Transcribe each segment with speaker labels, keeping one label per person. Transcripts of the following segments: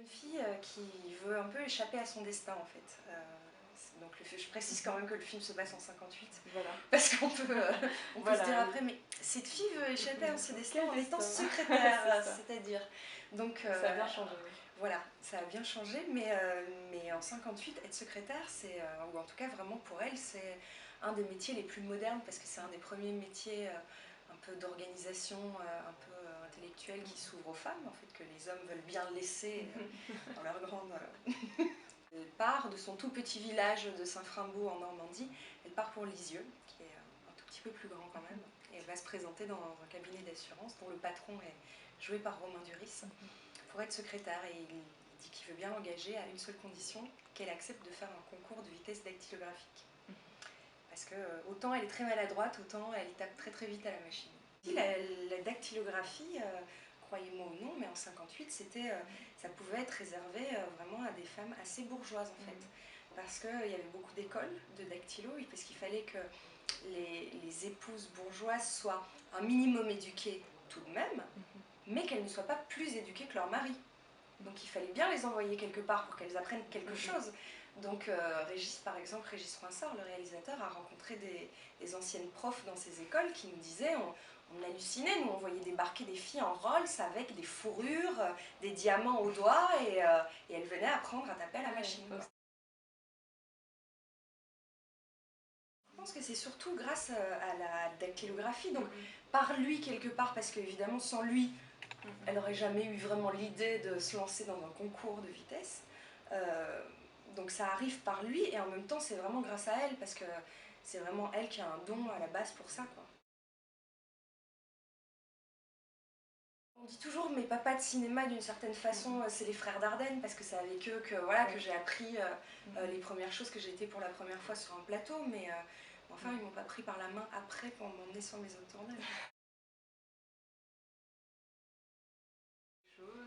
Speaker 1: Une fille qui veut un peu échapper à son destin en fait. Donc je précise quand même que le film se passe en 58,
Speaker 2: Voilà.
Speaker 1: parce qu'on peut, on peut
Speaker 2: Voilà,
Speaker 1: se dire
Speaker 2: oui.
Speaker 1: après, mais cette fille veut échapper à son destin
Speaker 2: Quel
Speaker 1: en étant
Speaker 2: destin.
Speaker 1: secrétaire,
Speaker 2: C'est ça.
Speaker 1: c'est-à-dire. Donc,
Speaker 2: Ça a bien changé. Oui.
Speaker 1: voilà, ça a bien changé, mais en 58, être secrétaire, ou en tout cas vraiment pour elle, c'est un des métiers les plus modernes, parce que c'est un des premiers métiers un peu d'organisation, un peu intellectuelle qui s'ouvre aux femmes, en fait, que les hommes veulent bien laisser dans leur grande... Elle part de son tout petit village de Saint-Frimbault en Normandie, elle part pour Lisieux, qui est un tout petit peu plus grand quand même, et elle va se présenter dans un cabinet d'assurance dont le patron est joué par Romain Duris, pour être secrétaire, et il dit qu'il veut bien l'engager à une seule condition, qu'elle accepte de faire un concours de vitesse dactylographique. Parce que autant elle est très maladroite, autant elle tape très très vite à la machine. La dactylographie, croyez-moi ou non, mais en 58, ça pouvait être réservé vraiment à des femmes assez bourgeoises en fait. Parce qu'il y avait beaucoup d'écoles de dactylo, et parce qu'il fallait que les épouses bourgeoises soient un minimum éduquées tout de même, mais qu'elles ne soient pas plus éduquées que leur mari. Donc il fallait bien les envoyer quelque part pour qu'elles apprennent quelque chose. Donc par exemple, Régis Froissart, le réalisateur, a rencontré des anciennes profs dans ces écoles qui nous disaient, on hallucinait, nous on voyait débarquer des filles en Rolls avec des fourrures, des diamants aux doigts, et elles venaient apprendre à taper à la machine. Je pense que c'est surtout grâce à la dactylographie, donc par lui quelque part, parce qu'évidemment sans lui, elle n'aurait jamais eu vraiment l'idée de se lancer dans un concours de vitesse. Donc ça arrive par lui, et en même temps c'est vraiment grâce à elle, parce que c'est vraiment elle qui a un don à la base pour ça, quoi. On dit toujours mes papas de cinéma, d'une certaine façon, c'est les frères Dardenne, parce que c'est avec eux que, voilà, que j'ai appris les premières choses, que j'ai été pour la première fois sur un plateau, mais enfin ils m'ont pas pris par la main après pour m'emmener sur mes autres tournages.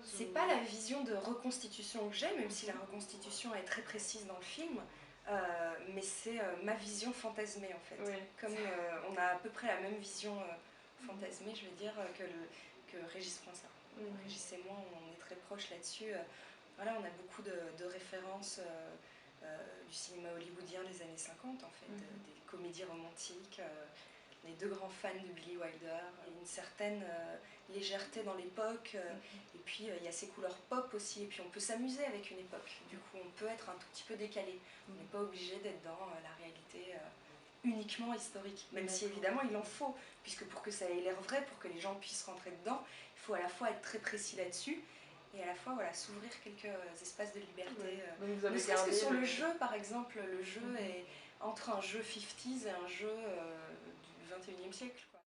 Speaker 1: C'est pas la vision de reconstitution que j'ai, même si la reconstitution est très précise dans le film, mais c'est ma vision fantasmée en fait.
Speaker 2: Oui.
Speaker 1: Comme on a à peu près la même vision fantasmée, je veux dire, que Régis Froissart. Régis et moi, on est très proches là-dessus. Voilà, on a beaucoup de références du cinéma hollywoodien des années 50 en fait, des comédies romantiques. On est deux grands fans de Billy Wilder. Il y a une certaine légèreté dans l'époque, et puis il y a ces couleurs pop aussi, et puis on peut s'amuser avec une époque. Du coup, on peut être un tout petit peu décalé. On n'est pas obligé d'être dans la réalité uniquement historique, même si évidemment il en faut, puisque pour que ça ait l'air vrai, pour que les gens puissent rentrer dedans, il faut à la fois être très précis là-dessus, et à la fois voilà, s'ouvrir quelques espaces de liberté. Ne serait-ce que sur le jeu, par exemple, le jeu est entre un jeu 50s et un jeu du 21e siècle, quoi.